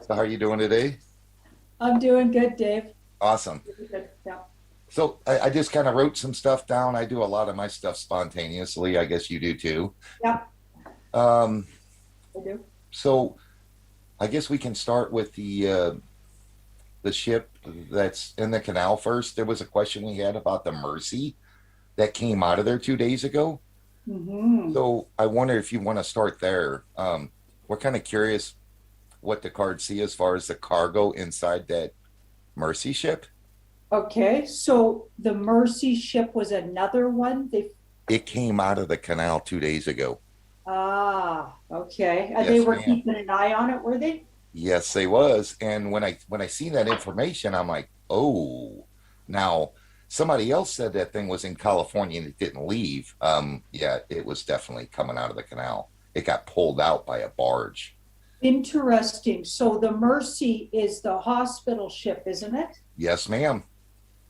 So how are you doing today? I'm doing good, Dave. Awesome. Really good. Yeah. So I just kind of wrote some stuff down. I do a lot of my stuff spontaneously. I guess you do too. Yeah, Um, I do. so I guess we can start with the ship that's in the canal first. There was a question we had about the Mercy that came out of there 2 days ago. Hmm. So I wonder if you want to start there. We're kind of curious what the cards see as far as the cargo inside that Mercy ship. Okay, so the Mercy ship was another one. It came out of the canal 2 days ago. Okay. They Yes, were ma'am. keeping an eye on it, were they? Yes, they was. And when I seen that information, I'm like, oh, now somebody else said that thing was in California and it didn't leave. Yeah, it was definitely coming out of the canal. It got pulled out by a barge. Interesting. So the Mercy is the hospital ship, isn't it? Yes, ma'am.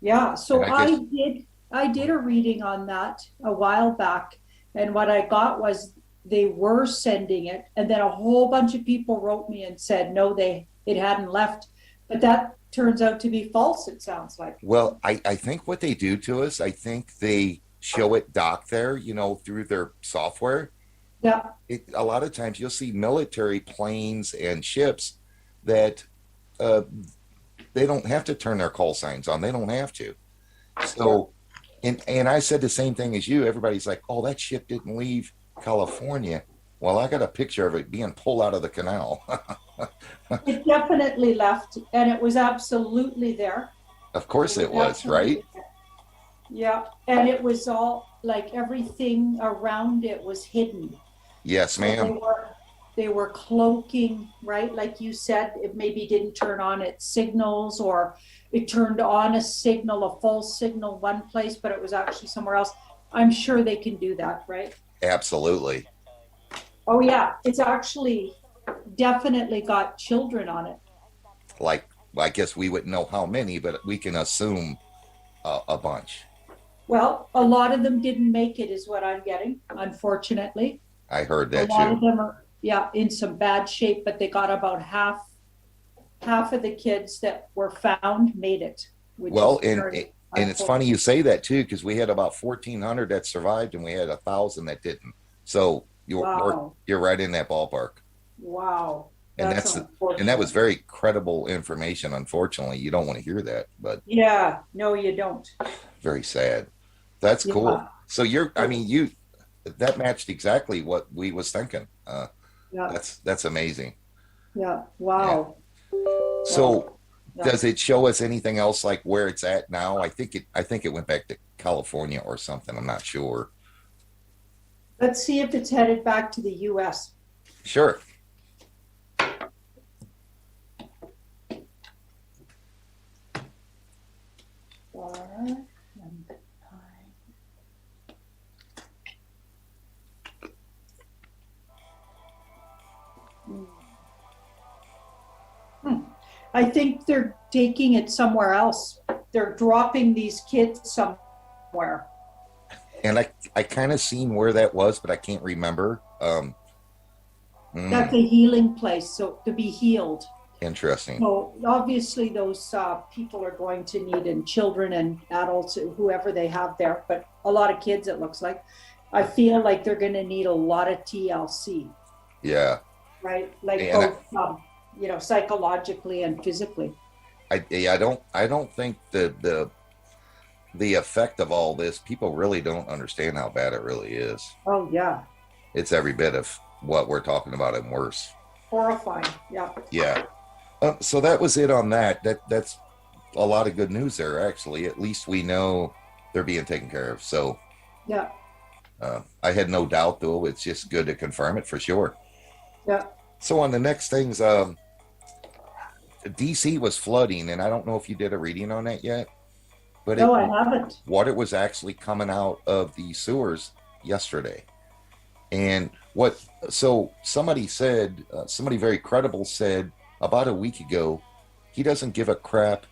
Yeah. And So I I guess, did I did a reading on that a while back, and what I got was they were sending it, and then a whole bunch of people wrote me and said no, they it hadn't left. But that turns out to be false, it sounds like. well, I think what they do to us, I think they show it docked there, through their software. Yeah. A lot of times you'll see military planes and ships that uh, they don't have to turn their call signs on. They don't have to. Yeah. So, and I said the same thing as you. Everybody's like, "Oh, that ship didn't leave California." Well, I got a picture of it being pulled out of the canal. It definitely left, and it was absolutely there. Of It course was it was, right? absolutely there. Yeah. And it was all like everything around it was hidden. Yes, So they ma'am. were they were cloaking, right? Like you said, it maybe didn't turn on its signals, or it turned on a signal, a false signal one place, but it was actually somewhere else. I'm sure they can do that, right? Absolutely. Oh yeah, it's actually definitely got children on it. Like, I guess we wouldn't know how many, but we can assume a bunch. Well, a lot of them didn't make it, is what I'm getting, unfortunately. I heard A that lot of too. them are, yeah, in some bad shape, but they got about half of the kids that were found made it, which Well, is and very and it's funny unfortunate. you say that too, because we had about 1,400 that survived, and we had 1,000 that didn't. So Wow. you're right in that ballpark. Wow. and That's that's and that unfortunate. was very credible information. Unfortunately, you don't want to hear that, but Yeah. No, you don't. very sad. That's cool. Yeah. So I mean, you that matched exactly what we was thinking. Yeah. That's amazing. Yeah. Yeah. Wow. So Wow. Yeah. does it show us anything else like where it's at now? I think it went back to California or something. I'm not sure. Let's see if it's headed back to the US. Sure. Hmm. I think they're taking it somewhere else. They're dropping these kids somewhere. And I kind of seen where that was, but I can't remember. That's Mm, a healing place, so to be healed. interesting. So obviously, those people are going to need, and children and adults, whoever they have there, but a lot of kids, it looks like. I feel like they're going to need a lot of TLC, Yeah. right? Like And both, psychologically and physically. I don't think the effect of all this, people really don't understand how bad it really is. Oh, yeah. It's every bit of what we're talking about and worse. Horrifying. Yeah. Yeah. So that was it on that. That's a lot of good news there. Actually, at least we know they're being taken care of. So Yeah. I had no doubt, though. It's just good to confirm it for sure. Yeah. So on the next things, DC was flooding, and I don't know if you did a reading on that yet, but No, I haven't. water was actually coming out of the sewers yesterday. And what, so somebody said, somebody very credible said about a week ago, he doesn't give a crap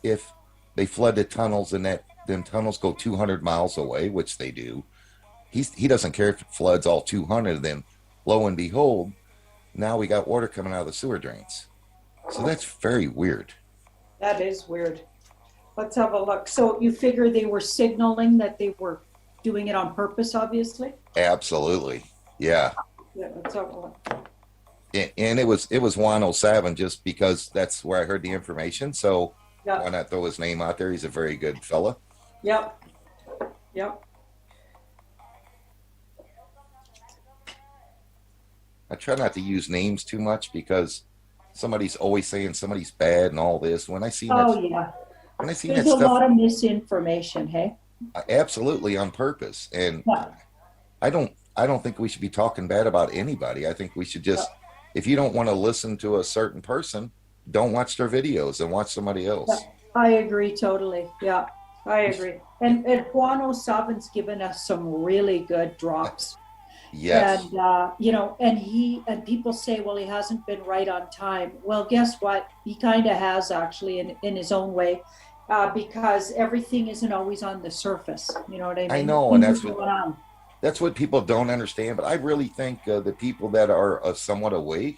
if they flood the tunnels and that them tunnels go 200 miles away, which they do. He doesn't care if it floods all 200. Then lo and behold, now we got water coming out of the sewer drains. So that's very weird. That is weird. Let's have a look. So you figure they were signaling that they were doing it on purpose, obviously? Absolutely. Yeah. Yeah, let's have a look. And it was 107 just because that's where I heard the information. So Yeah, why not throw his name out there? He's a very good fella. yep, yep. I try not to use names too much because somebody's always saying somebody's bad and all this. Oh, yeah. When I seen There's that a stuff, lot of misinformation, hey? absolutely on purpose. And Yeah, I don't think we should be talking bad about anybody. I think we should yeah. just, if you don't want to listen to a certain person, don't watch their videos and watch somebody Yeah, else. I agree totally. Yeah, I agree. And Juan O'Savin's given us some really good drops. Yes, And and people say, well, he hasn't been right on time. Well, guess what? He kind of has actually in his own way, because everything isn't always on the surface. You know what I I mean? know, and Things are that's what going on. people don't understand. But I really think the people that are somewhat awake,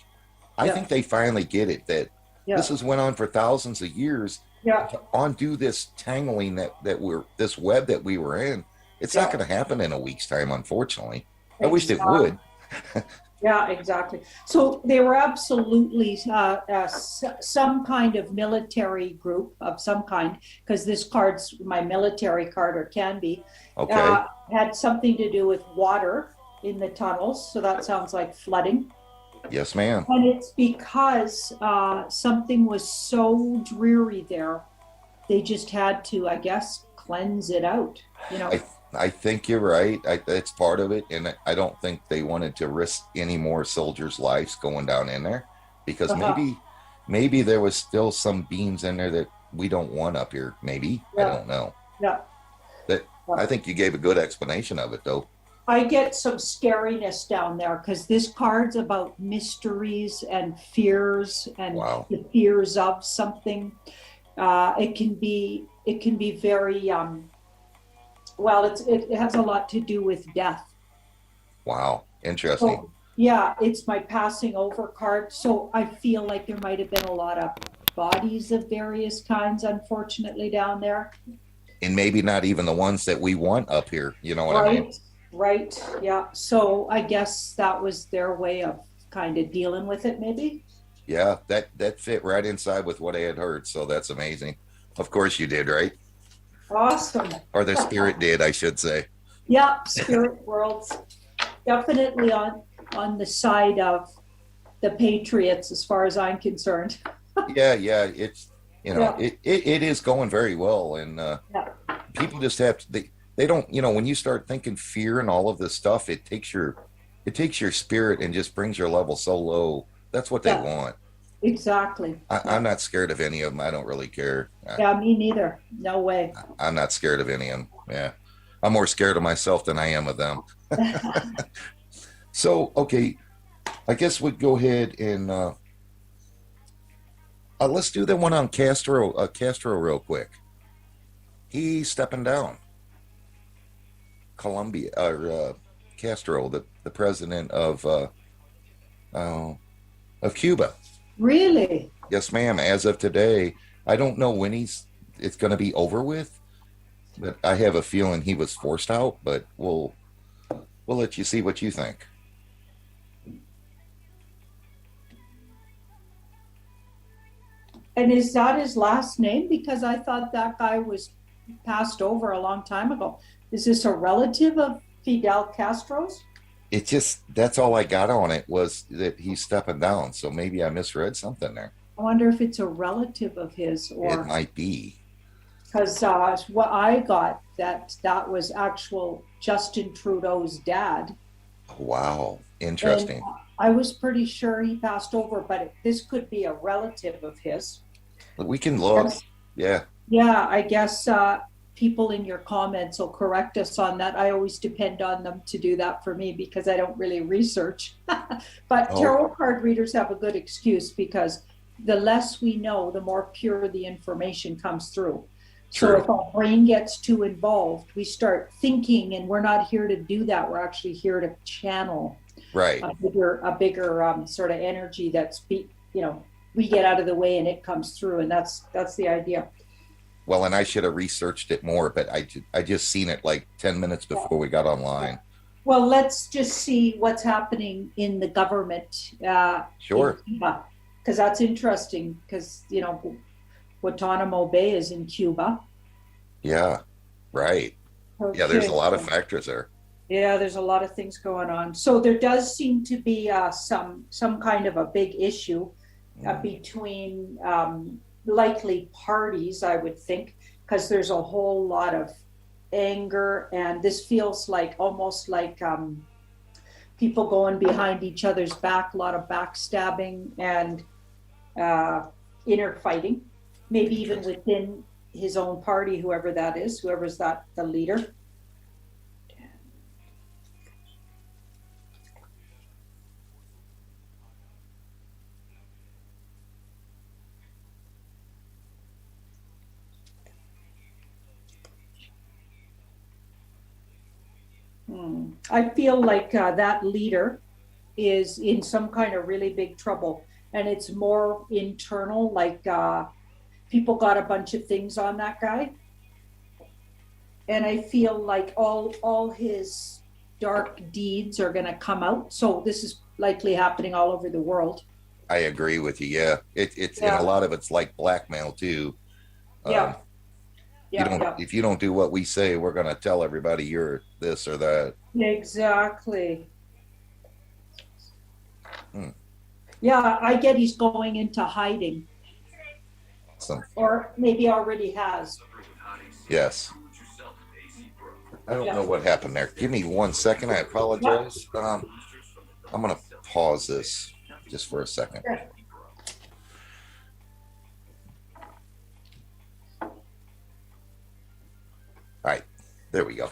I Yeah, think they finally get it that this yeah, has went on for thousands of years. yeah, And to undo this tangling that we're this web that we were in, it's not yeah. going to happen in a week's time, unfortunately. I wished it Exactly. would. Yeah, exactly. So they were absolutely some kind of military group of some kind, because this card's my military card, or can be, Okay. had something to do with water in the tunnels. So that sounds like flooding. Yes, ma'am. And it's because something was so dreary there, they just had to, I guess, cleanse it out, you know. I I think you're right. That's part of it, and I don't think they wanted to risk any more soldiers' lives going down in there, because Uh-huh. maybe there was still some beams in there that we don't want up here. Maybe I Yeah, don't know. yeah, That yeah. I think you gave a good explanation of it, though. I get some scariness down there because this card's about mysteries and fears and Wow, the fears of something. It can be very well. It has a lot to do with death. wow, interesting. So yeah, it's my passing over card. So I feel like there might have been a lot of bodies of various kinds, unfortunately, down there. And maybe not even the ones that we want up here. You know what I mean? Right, right, yeah. So I guess that was their way of kind of dealing with it, maybe. Yeah, that fit right inside with what I had heard. So that's amazing. Of course you did, right? Awesome. Or the spirit did, I should say. Yeah, spirit worlds definitely on the side of the Patriots as far as I'm concerned. Yeah, yeah. It's Yeah, it is going very well, and yeah, people just have to they don't when you start thinking fear and all of this stuff, it takes your spirit and just brings your level so low. That's what they yeah, want. exactly. Yeah, I'm not scared of any of them. I don't really care. yeah, me neither. No way. I'm not scared of any of them. Yeah, I'm more scared of myself than I am of them. So okay, I guess we'd go ahead and let's do the one on Castro. Castro, real quick. He's stepping down. Colombia or Castro, the president uh, of Cuba. Really? Yes, ma'am. As of today, I don't know when it's going to be over with, but I have a feeling he was forced out. But we'll let you see what you think. And is that his last name? Because I thought that guy was passed over a long time ago. Is this a relative of Fidel Castro's? It just that's all I got on it was that he's stepping down. So maybe I misread something there. I wonder if it's a relative of his, It or might be. because what I got, that was actual Justin Trudeau's dad, Wow, and interesting. I was pretty sure he passed over, but this could be a relative of his. We can look. Yes. Yeah, Yeah, I guess people in your comments will correct us on that. I always depend on them to do that for me because I don't really research. But oh, tarot card readers have a good excuse because the less we know, the more pure the information comes through. So true. if our brain gets too involved, we start thinking, and we're not here to do that. We're actually here to channel Right. a bigger sort of energy that's we get out of the way and it comes through, and that's the idea. Well, and I should have researched it more, but I just seen it like 10 minutes before we got online. Well, let's just see what's happening in the government in Sure. Cuba, because that's interesting. Because Guantanamo Bay is in Cuba. Yeah. Right. Yeah, there's Okay. a lot of factors there. Yeah, there's a lot of things going on. So there does seem to be some kind of a big issue Mm. between likely parties, I would think, because there's a whole lot of anger, and this feels like almost like people going behind each other's back, a lot of backstabbing and uh, inner fighting, maybe even Interesting. within his own party, whoever's that the leader. I feel like that leader is in some kind of really big trouble, and it's more internal. Like people got a bunch of things on that guy, and I feel like all his dark deeds are going to come out. So this is likely happening all over the world. I agree with you. Yeah. It's and a Yeah, lot of it's like blackmail too. Um, yeah, yeah, yeah. if you don't do what we say, we're going to tell everybody you're this or that. Exactly. Hmm. Yeah, I get he's going into hiding, Awesome. or maybe already has. Yes. I don't Yeah. know what happened there. Give me 1 second. I Yeah. apologize. I'm going to pause this just for a second. Yeah. All right. There we go.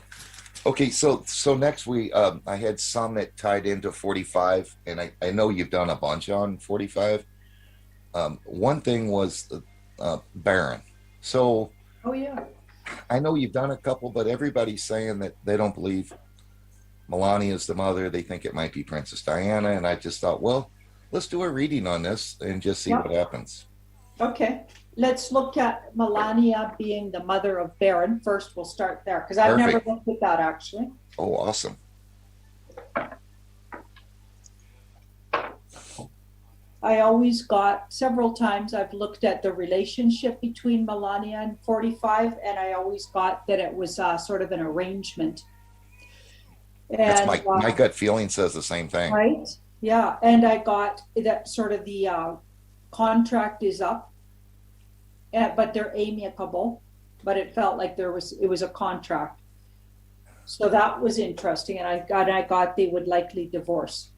Okay, so next I had some that tied into 45, and I know you've done a bunch on 45. One thing was Barron. So Oh yeah. I know you've done a couple, but everybody's saying that they don't believe Melania is the mother. They think it might be Princess Diana, and I just thought, well, let's do a reading on this and just see Yeah. what happens. Okay. Let's look at Melania being the mother of Barron first. We'll start there because I've never Perfect. looked at that actually. Oh, awesome. I always got several times I've looked at the relationship between Melania and 45, and I always got that it was sort of an arrangement. That's And my gut feeling says the same thing. right, yeah, and I got that sort of the contract is up, but they're amicable. But it felt like it was a contract, so that was interesting. And I got they would likely divorce,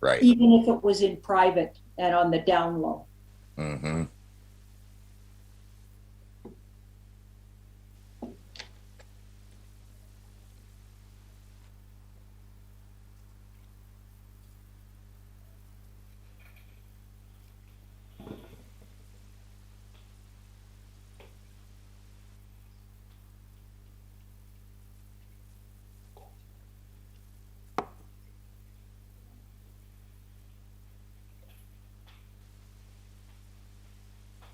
Right. even if it was in private and on the down low. Mm-hmm.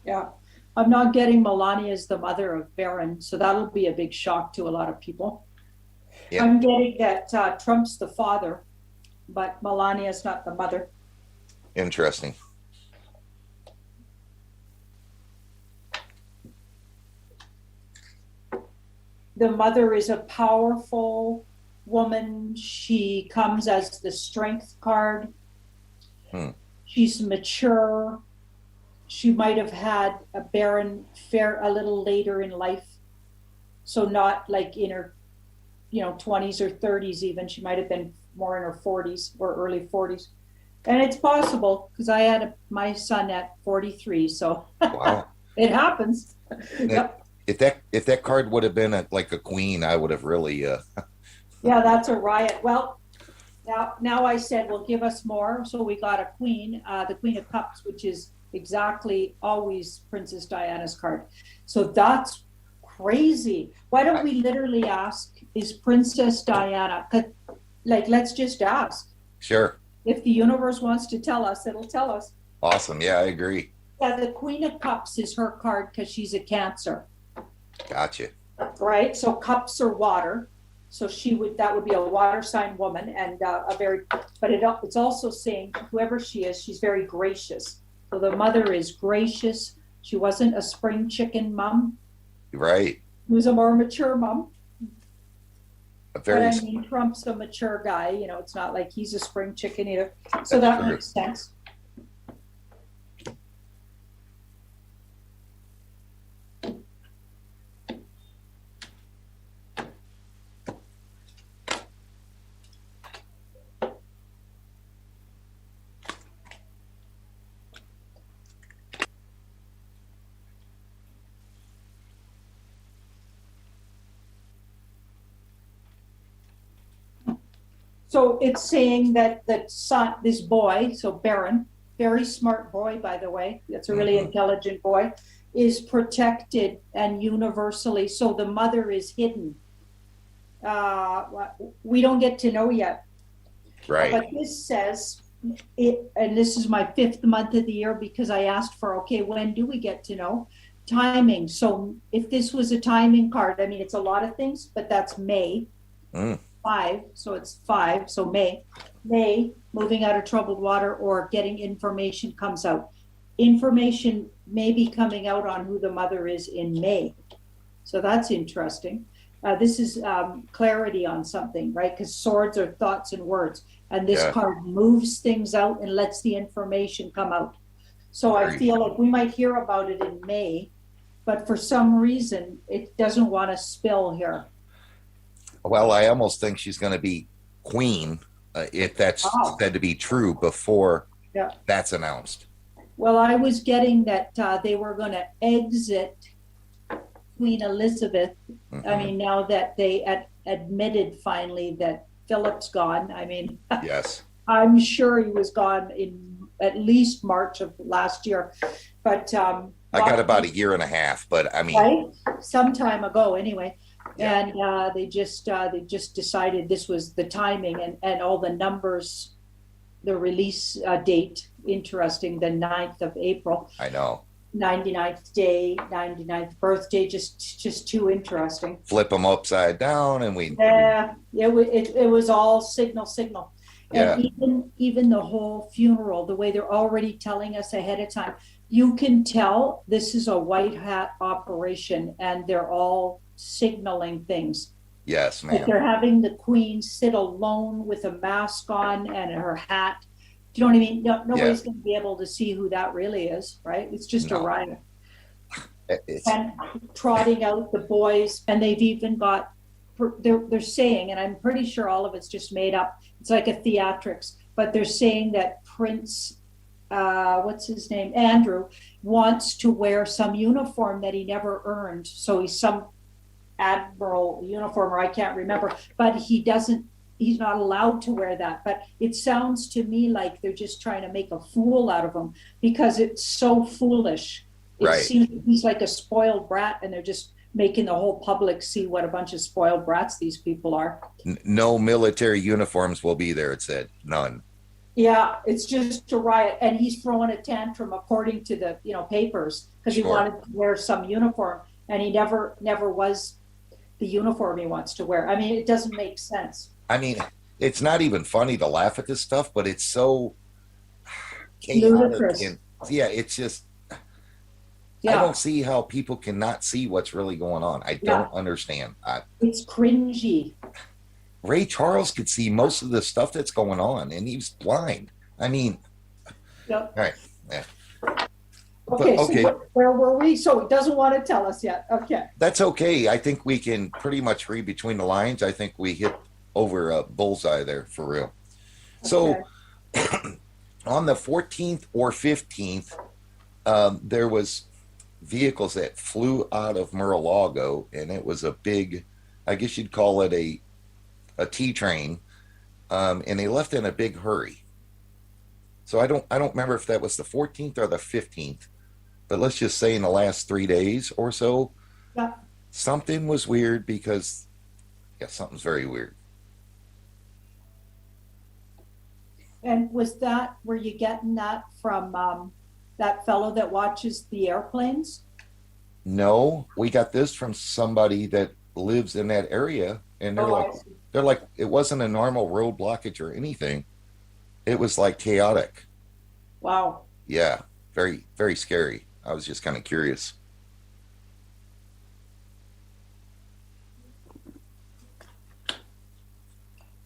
Yeah. I'm not getting Melania as the mother of Barron, so that'll be a big shock to a lot of people. Yeah. I'm getting that Trump's the father, but Melania's not the mother. Interesting. The mother is a powerful woman. She comes as the strength card. Hmm. She's mature. She might have had a Barron fair a little later in life. So not like in her 20s or 30s even. She might have been more in her 40s or early 40s. And it's possible because I had my son at 43, so Wow. it happens. That- Yep. if that card would have been like a queen, I would have really Yeah, that's a riot. Well, now I said, well, give us more. So we got a queen, the Queen of Cups, which is exactly always Princess Diana's card. So that's crazy. Why don't we literally ask, is Princess Diana, like, let's just ask. sure. If the universe wants to tell us, it'll tell us. Awesome. Yeah, I agree. Yeah, the Queen of Cups is her card because she's a Cancer, Gotcha. right? So cups are water. So that would be a water sign woman, and a very, but it's also saying whoever she is, she's very gracious. So the mother is gracious. She wasn't a spring chicken mom. Right. She was a more mature mom. A But very, I mean, Trump's a mature guy. It's not like he's a spring chicken either. So that's that true. makes sense. So it's saying that son, this boy, so Barron, very smart boy, by the way, that's a really Hmm. intelligent boy, is protected and universally. So the mother is hidden. We don't get to know yet. Right. But this says it, and this is my fifth month of the year because I asked for, okay, when do we get to know? Timing. So if this was a timing card, I mean, it's a lot of things, but that's May. Mm. 5, so it's 5, so May, moving out of troubled water or getting information comes out. Information may be coming out on who the mother is in May. So that's interesting. This is clarity on something, right? Because swords are thoughts and words. And this Yeah. card moves things out and lets the information come out. So I Very. feel like we might hear about it in May, but for some reason, it doesn't want to spill here. Well, I almost think she's going to be queen if that's Wow. said to be true before Yeah. that's announced. Well, I was getting that they were going to exit Queen Elizabeth. I Hmm. mean, now that they admitted finally that Philip's gone. I mean, Yes. I'm sure he was gone in at least March of last year, but I got about a year and a half, but I mean, right, some time ago anyway. yeah. And they just decided this was the timing, and all the numbers, the release date, interesting, the 9th of April, I know. 99th day, 99th birthday, just too interesting. Flip them upside down, and Yeah, it was all signal. And yeah. even the whole funeral, the way they're already telling us ahead of time, you can tell this is a white hat operation and they're all signaling things. Yes, Like ma'am. they're having the queen sit alone with a mask on and her hat. Do you know what I mean? No, Yeah. nobody's going to be able to see who that really is, right? It's just a No. riot. It's And trotting out the boys, and they've even got, they're saying, and I'm pretty sure all of it's just made up. It's like a theatrics, but they're saying that Prince, what's his name, Andrew, wants to wear some uniform that he never earned. So he's some admiral uniform, or I can't remember, but he doesn't. He's not allowed to wear that. But it sounds to me like they're just trying to make a fool out of him because it's so foolish. It right. seems he's like a spoiled brat, and they're just making the whole public see what a bunch of spoiled brats these people are. No military uniforms will be there. It said none. Yeah, it's just a riot, and he's throwing a tantrum according to the papers because he Sure. wanted to wear some uniform, and he never was the uniform he wants to wear. I mean, it doesn't make sense. I mean, it's not even funny to laugh at this stuff, but it's so chaotic Ludicrous. and yeah, it's just I Yeah, don't see how people cannot see what's really going on. I yeah, don't understand. it's cringy. Ray Charles could see most of the stuff that's going on, and he's blind. I mean, Yeah. all right, yeah, but Okay, so okay, where were we? So it doesn't want to tell us yet. Okay. that's okay. I think we can pretty much read between the lines. I think we hit over a bullseye there for real. Okay. So on the 14th or 15th, there was vehicles that flew out of Mar-a-Lago, and it was a big, I guess you'd call it a T train, and they left in a big hurry. So I don't remember if that was the 14th or the 15th, but let's just say in the last 3 days or so, Yeah. something was weird because yeah, something's very weird. And was that, were you getting that from that fellow that watches the airplanes? No, we got this from somebody that lives in that area, and Oh, I see. they're like, it wasn't a normal road blockage or anything. It was like chaotic. Wow. Yeah, very, very scary. I was just kind of curious.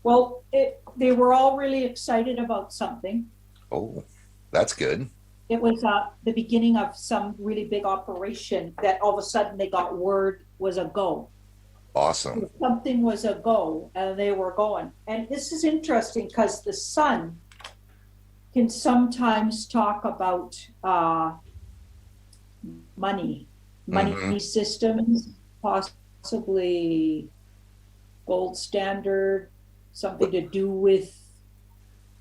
Well, they were all really excited about something. Oh, that's good. It was the beginning of some really big operation that all of a sudden they got word was a go. Awesome. Something was a go and they were going. And this is interesting because the sun can sometimes talk about money, Hmm. money systems, possibly gold standard, something to do with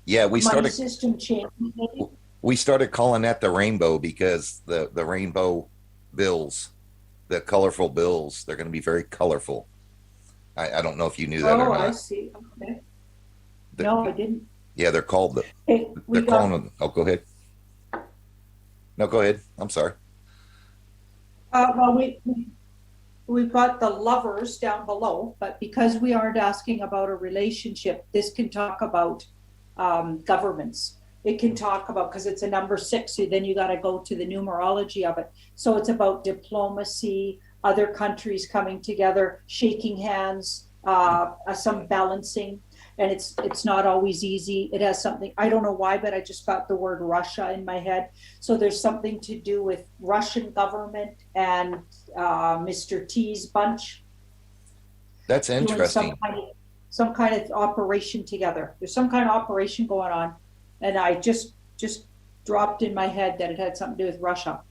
Yeah, money system change, maybe? we started calling that the rainbow because the rainbow bills, the colorful bills, they're going to be very colorful. I don't know if you knew that or Oh, I not. see. Okay. The, No, I didn't. yeah, they're called Okay, they're we calling got them. Oh, go ahead. No, go ahead. I'm sorry. well, we've got the lovers down below, but because we aren't asking about a relationship, this can talk about governments. It can talk about, because it's a number six, so then you got to go to the numerology of it. So it's about diplomacy, other countries coming together, shaking hands, some balancing, and it's not always easy. It has something, I don't know why, but I just got the word Russia in my head. So there's something to do with Russian government and Mr. T's bunch That's doing interesting. some kind of operation together. There's some kind of operation going on, and I just dropped in my head that it had something to do with Russia.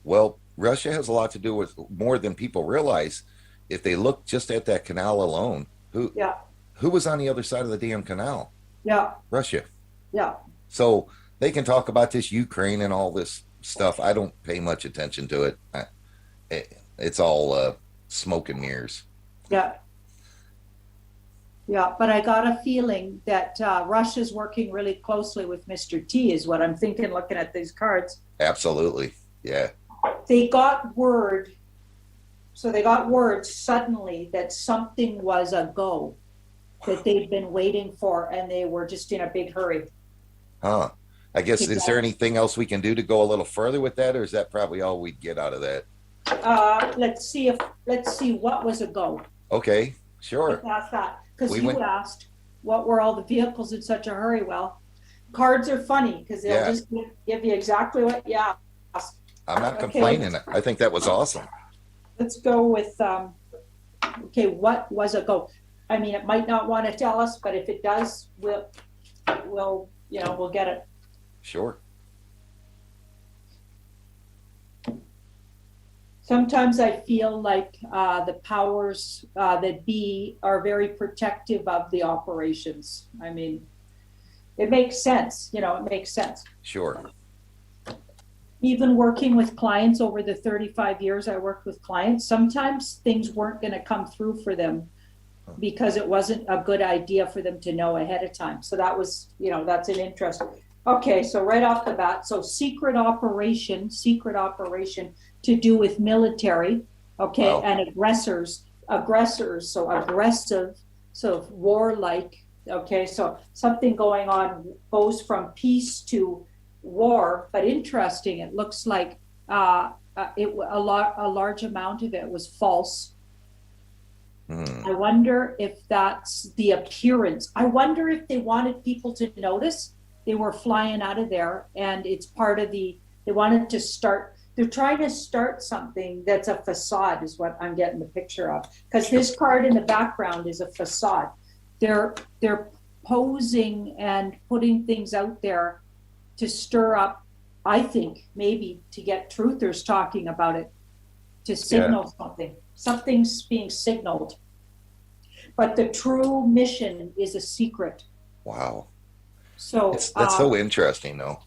Well, Russia has a lot to do with more than people realize. If they look just at that canal alone, Yeah, who was on the other side of the damn canal? yeah, Russia. yeah, So they can talk about this Ukraine and all this stuff. I don't pay much attention to it. It's all smoke and mirrors. yeah, yeah. But I got a feeling that Russia's working really closely with Mr. T, is what I'm thinking looking at these cards. Absolutely. Yeah. They got word, so they got word suddenly that something was a go that they'd been waiting for, and they were just in a big hurry Huh. I to guess, is there get. anything else we can do to go a little further with that, or is that probably all we'd get out of that? Let's see what was a go. Okay, Let's sure. ask that because We you went, asked what were all the vehicles in such a hurry. Well, cards are funny because they'll yeah, just give you exactly what you asked. I'm not Okay, complaining. I think that was awesome. let's go with okay, what was a go? I mean, it might not want to tell us, but if it does, we'll we'll get it. Sure. Sometimes I feel like the powers that be are very protective of the operations. I mean, it makes sense, it makes sense. Sure. Even working with clients over the 35 years I worked with clients, sometimes things weren't going to come through for them because it wasn't a good idea for them to know ahead of time. So that was, that's an interest. Okay, so right off the bat, so secret operation to do with military, okay, Wow. and aggressors, so aggressive, so warlike, okay, so something going on goes from peace to war, but interesting. It looks like a large amount of it was false. Hmm. I wonder if that's the appearance. I wonder if they wanted people to notice they were flying out of there, and it's part of they wanted to start, they're trying to start something that's a facade, is what I'm getting the picture of. Because Sure. this card in the background is a facade. They're posing and putting things out there to stir up, I think, maybe to get truthers talking about it, to Yeah. signal something. Something's being signaled. But the true mission is a secret. Wow. So, It's that's so interesting, though.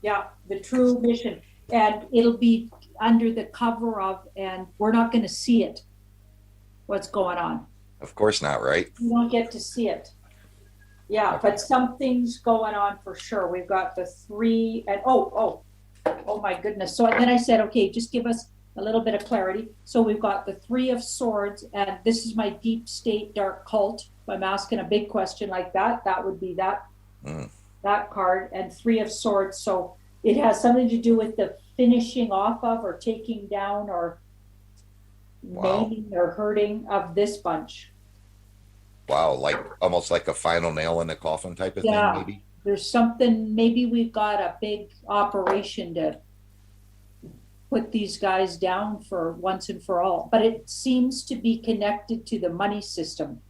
yeah, the true mission. And it'll be under the cover of, and we're not going to see it, what's going on. Of course not, right? You won't get to see it. Yeah, Okay. but something's going on for sure. We've got the three and oh my goodness. So then I said, okay, just give us a little bit of clarity. So we've got the three of swords, and this is my deep state dark cult. If I'm asking a big question like that, that would be Mm, that card, and three of swords. So it has something to do with the finishing off of or taking down or wow. maiming or hurting of this bunch. Wow. Like almost like a final nail in the coffin type of thing, Yeah, maybe. there's something, maybe we've got a big operation to put these guys down for once and for all. But it seems to be connected to the money system.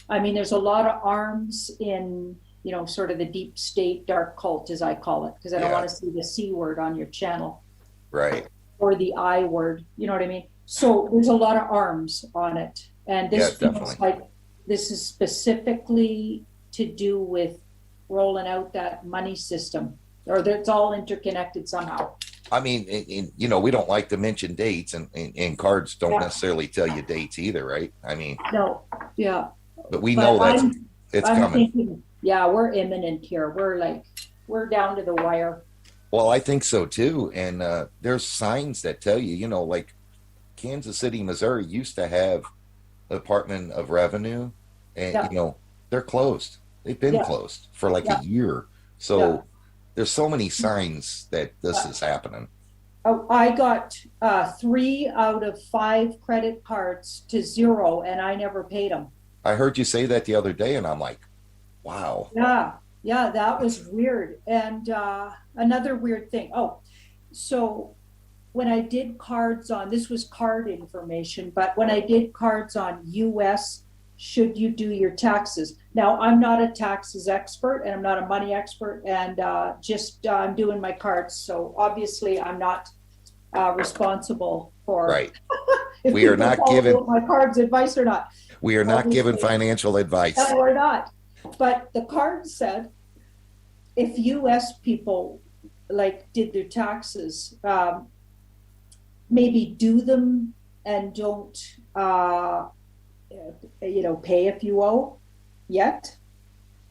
I mean, there's a lot of arms in, sort of the deep state dark cult, as I call it, because I don't Yeah. want to see the C word on your channel Right. or the I word. You know what I mean? So there's a lot of arms on it. And Yeah, this feels definitely. like this is specifically to do with rolling out that money system, or that it's all interconnected somehow. I mean, we don't like to mention dates, and cards don't Yeah, necessarily tell you dates either, right? I mean, no, yeah. but we But know it's I'm coming. thinking, yeah, we're imminent here. We're down to the wire. Well, I think so too. And there's signs that tell you, like Kansas City, Missouri used to have Department of Revenue, and Yeah, they're closed. They've been yeah, closed for like a yeah, year. yeah, So there's so many signs that this yeah. is happening. Oh, I got 3 out of 5 credit cards to zero, and I never paid them. I heard you say that the other day, and I'm like, wow. Yeah, yeah, that That's was weird. And another weird thing. Oh, so when I did cards on, this was card information, but when I did cards on US, should you do your taxes? Now, I'm not a taxes expert and I'm not a money expert, and just I'm doing my cards. So obviously, I'm not responsible for right. if We are people not follow given my cards advice or not. we are not given Obviously, financial advice. no, we're not. But the card said if US people like did their taxes, maybe do them and don't pay if you owe yet.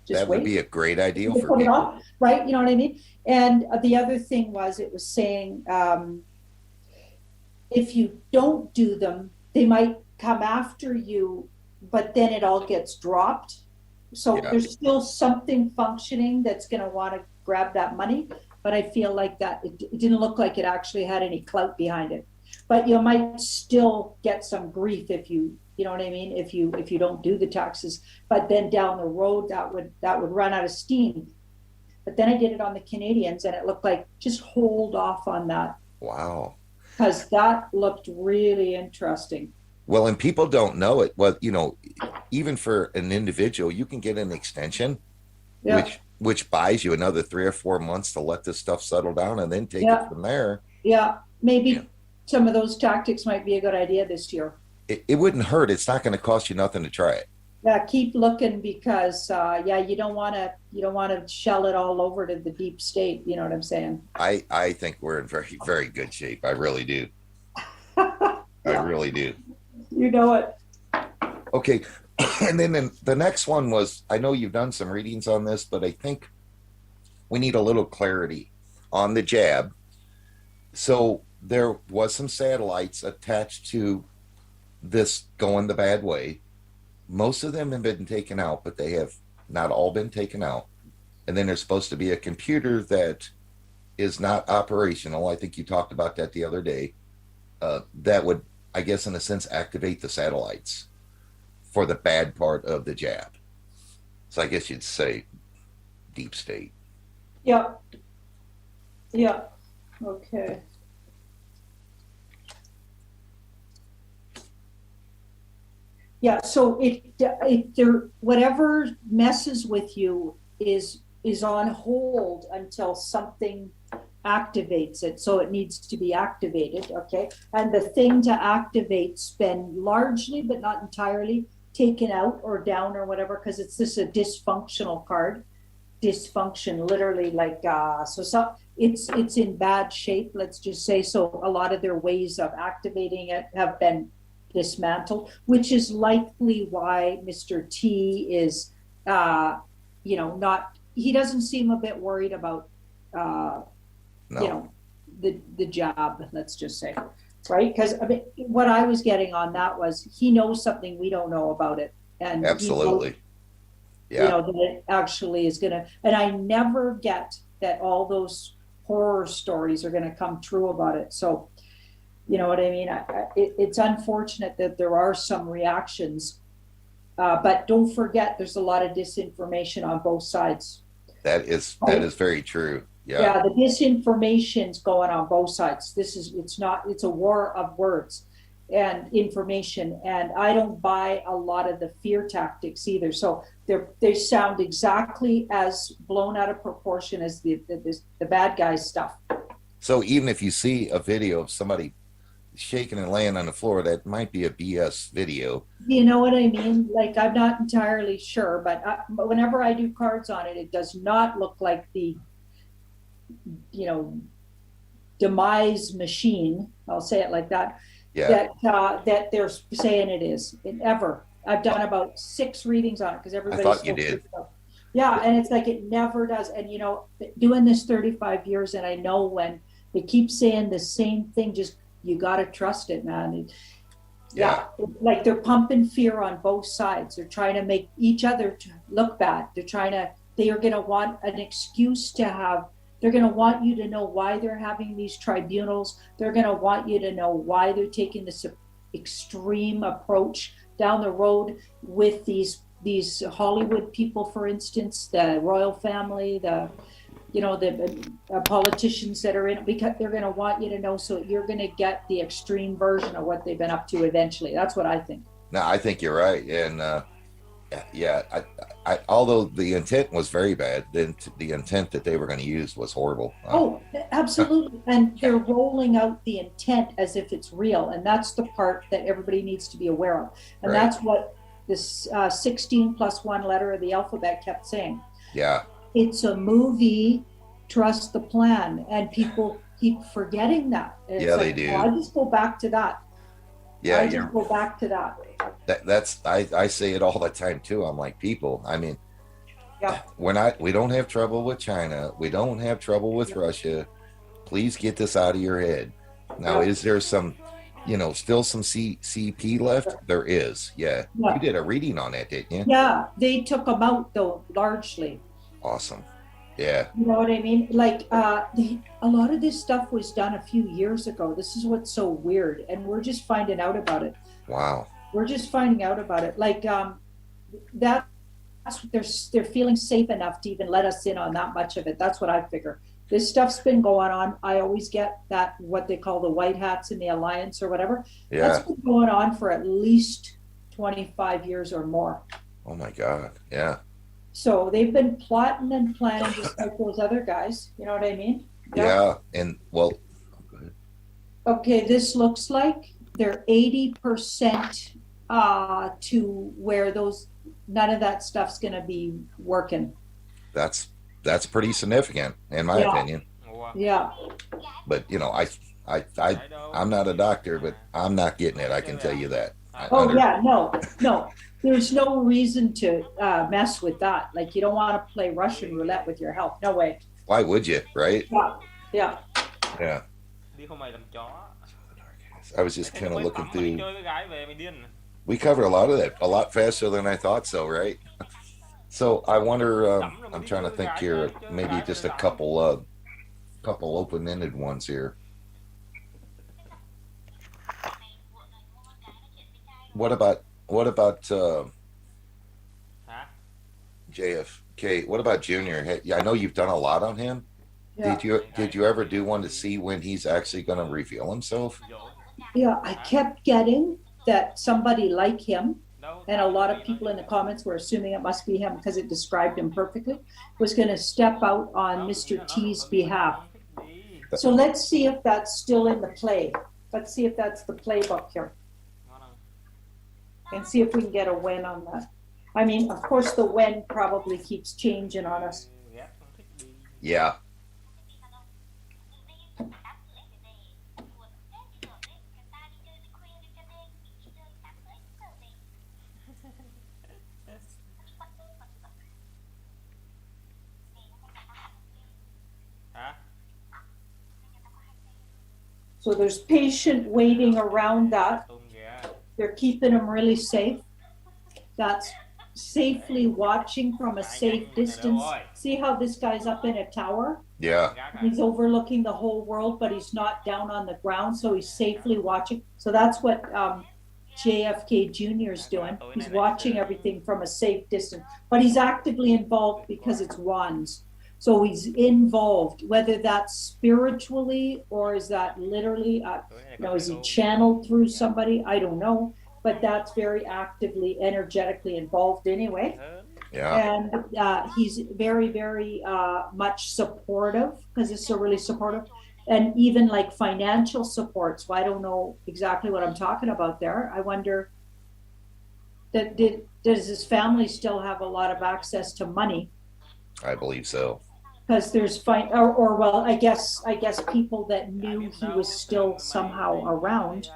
Just That would wait. be a great idea They for put it people. off, right? You know what I mean? And the other thing was it was saying if you don't do them, they might come after you, but then it all gets dropped. So Yeah. there's still something functioning that's going to want to grab that money, but I feel like that it didn't look like it actually had any clout behind it. But you might still get some grief if you know what I mean, if you don't do the taxes. But then down the road that would run out of steam. But then I did it on the Canadians, and it looked like just hold off on that Wow. because that looked really interesting. Well, and people don't know it. Well, even for an individual, you can get an extension, Yeah, which buys you another 3 or 4 months to let this stuff settle down and then take it yeah, from there. yeah. Yeah. Maybe some of those tactics might be a good idea this year. It wouldn't hurt. It's not going to cost you nothing to try it. Yeah, keep looking because yeah, you don't want to shell it all over to the deep state. You know what I'm saying? I think we're in very, very good shape. I really do. I Yeah, really do. you know it. Okay. And then the next one was, I know you've done some readings on this, but I think we need a little clarity on the jab. So there was some satellites attached to this going the bad way. Most of them have been taken out, but they have not all been taken out. And then there's supposed to be a computer that is not operational. I think you talked about that the other day. That would, I guess, in a sense, activate the satellites for the bad part of the jab. So I guess you'd say deep state. Yeah, yeah. Okay. Yeah, so there whatever messes with you is on hold until something activates it. So it needs to be activated, okay? And the thing to activate's been largely, but not entirely, taken out or down or whatever, because it's this a dysfunctional card. Dysfunction, literally, like so it's in bad shape, let's just say. So a lot of their ways of activating it have been dismantled, which is likely why Mr. T is not, he doesn't seem a bit worried about, uh, you No, know, the job, let's just say, right? Because I mean, what I was getting on that was he knows something we don't know about it, and he knows, absolutely. Yeah, that it actually is gonna. And I never get that all those horror stories are gonna come true about it. So you know what I mean? It's unfortunate that there are some reactions, but don't forget, there's a lot of disinformation on both sides. that Right? is very true. Yeah, Yeah, the disinformation's going on both sides. It's not, it's a war of words and information. And I don't buy a lot of the fear tactics either. So they sound exactly as blown out of proportion as the bad guy stuff. so even if you see a video of somebody shaking and laying on the floor, that might be a BS video. You know what I mean? Like, I'm not entirely sure, but whenever I do cards on it, it does not look like the, you know, demise machine. I'll say it like that. Yeah, That they're saying it is. Ever. I've done about 6 readings on it because I everybody's thought you so did. freaked out. Yeah, and it's like it never does. And doing this 35 years, and I know when they keep saying the same thing, just you got to trust it, man. Yeah, Yeah, like they're pumping fear on both sides. They're trying to make each other look bad. They are going to want an excuse to have, they're going to want you to know why they're having these tribunals. They're going to want you to know why they're taking this extreme approach down the road with these Hollywood people, for instance, the royal family, the politicians that are in it, because they're going to want you to know, so you're going to get the extreme version of what they've been up to eventually. That's what I think. no, I think you're right. And yeah, although the intent was very bad, then the intent that they were going to use was horrible. Oh, absolutely. And they're rolling out the intent as if it's real, and that's the part that everybody needs to be aware of. And Right. that's what this 16 plus one letter of the alphabet kept saying. Yeah, It's a movie, trust the plan. And people keep forgetting that. And it's yeah, they like, oh, do. I just go back to that. Yeah, I just you're go back to that. that's I say it all the time too. I'm like, people, I mean, Yeah. we don't have trouble with China. We don't have trouble with Yeah. Russia. Please get this out of your head. Now, Yeah. is there some, still some CP left? There is. Yeah. You Yeah. did a reading on that, didn't you? Yeah. They took them out though, largely. Awesome. Yeah. You know what I mean? Like, a lot of this stuff was done a few years ago. This is what's so weird. And we're just finding out about it. Wow. We're just finding out about it. Like, that's, they're feeling safe enough to even let us in on that much of it. That's what I figure. This stuff's been going on. I always get that, what they call the white hats in the alliance or whatever. That's Yeah. been going on for at least 25 years or more. Oh my God. Yeah. So they've been plotting and planning just like those other guys. You know what I mean? Yeah. Yeah. And well, go ahead. Okay, this looks like they're 80% to where those, none of that stuff's going to be working. That's that's pretty significant in my Yeah. opinion. Yeah. But I'm not a doctor, but I'm not getting it. I can tell you that. Oh, yeah. No, no. There's no reason to mess with that. Like, you don't want to play Russian roulette with your health. No way. Why would you, right? Yeah. Yeah. Yeah. Đi không mày làm chó. I was just Mày thấy kind nó of mới looking phẩm mà đi through. chơi với gái về mày điên à? We covered a lot of that, a lot faster than I thought so, right? So I wonder. Chậm rồi mày I'm đi trying chơi to với think gái here. về, chơi với Maybe gái just về a chậm. couple open-ended ones here. What about Hả? JFK? What about Junior? Hey, I know you've done a lot on him. Yeah. Did you ever do one to see when he's actually going to reveal himself? Dỗ. Yeah. I kept getting that somebody like him, Đâu, and a lot of people in the comments were assuming it must be him because it described him perfectly, was going to step out on Mr. T's behalf. So let's see if that's still in the play. Let's see if that's the playbook here and see if we can get a win on that. I mean, of course, the win probably keeps changing on us. Yeah. So there's patient waiting around that. Tôm gà. They're keeping him really safe. That's safely watching from a safe distance. See how this guy's up in a tower? Yeah. He's overlooking the whole world, but he's not down on the ground, so he's safely watching. So that's what JFK Jr. is doing. He's watching everything from a safe distance, but he's actively involved because it's wands. So he's involved, whether that's spiritually or is that literally, is he channeled through somebody? I don't know, but that's very actively, energetically involved anyway. Yeah. And he's very, very much supportive because it's so really supportive, and even like financial support. So I don't know exactly what I'm talking about there. I wonder that does his family still have a lot of access to money? I believe so. Because there's or well, I guess people that knew he was still somehow around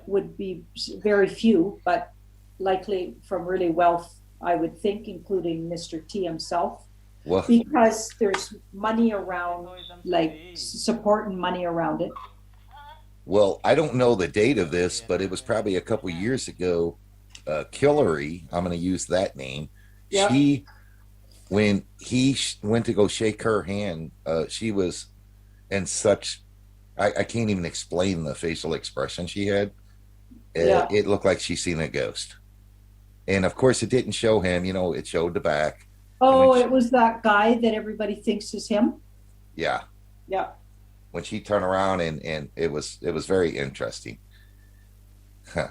would be very few, but likely from really wealth, I would think, including Mr. T himself, Well, because there's money around, like support and money around it. well, I don't know the date of this, but it was probably a couple years ago. Hillary, I'm going to use that name. Yep. When he went to go shake her hand, she was in such, I can't even explain the facial expression she had. It looked like she seen a ghost. And of course, it didn't show him, it showed the back. Oh, it was that guy that everybody thinks is him? Yeah. Yeah. When she turned around, and it was very interesting. Huh.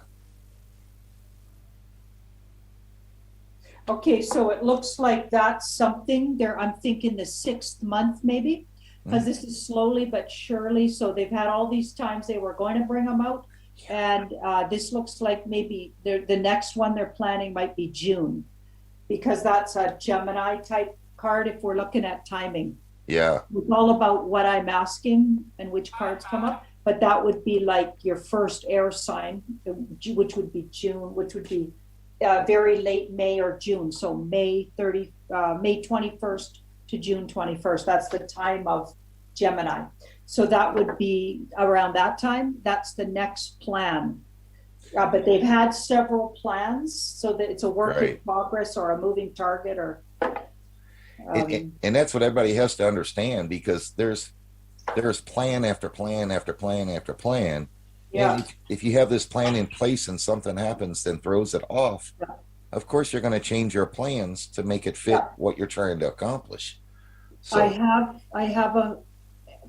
Okay, so it looks like that's something there. I'm thinking the 6th month maybe, because this is slowly but surely. So they've had all these times they were going to bring them out. And this looks like maybe the next one they're planning might be June, because that's a Gemini type card if we're looking at timing. Yeah. It's all about what I'm asking and which cards come up. But that would be like your first air sign, which would be June, which would be very late May or June. So May 21st to June 21st. That's the time of Gemini. So that would be around that time. That's the next plan. But they've had several plans, so that it's a work in progress or a moving target, or. And that's what everybody has to understand, because there's plan after plan after plan after plan. Yeah. And if you have this plan in place and something happens then throws it off, of course you're going to change your plans to make it fit what you're trying to accomplish. So I have a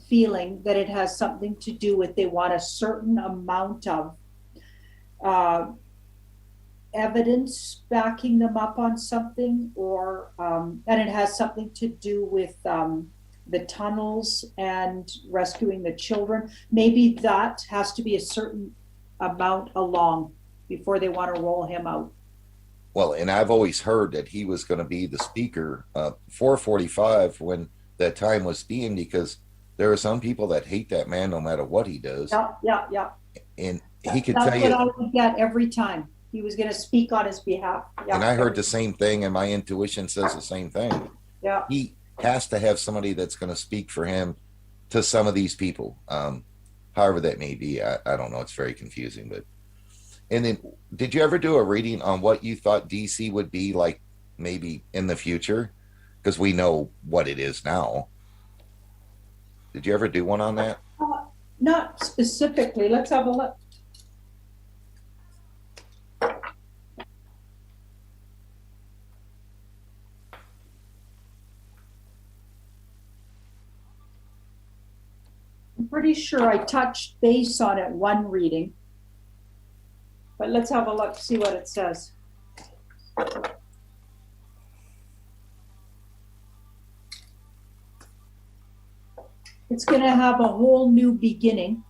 feeling that it has something to do with they want a certain amount of evidence backing them up on something, or and it has something to do with the tunnels and rescuing the children. Maybe that has to be a certain amount along before they want to roll him out. Well, and I've always heard that he was going to be the speaker 4:45 when that time was being, because there are some people that hate that man no matter what he does. Yeah. And he could That's tell what you. I would get every time. He was going to speak on his behalf. Yeah. And I heard the same thing, and my intuition says the same thing. Yeah. He has to have somebody that's going to speak for him to some of these people. However that may be. I don't know. It's very confusing. But and then, did you ever do a reading on what you thought DC would be like maybe in the future? Because we know what it is now. Did you ever do one on that? Not specifically. Let's have a look. I'm pretty sure I touched base on it one reading. But let's have a look, see what it says. It's going to have a whole new beginning.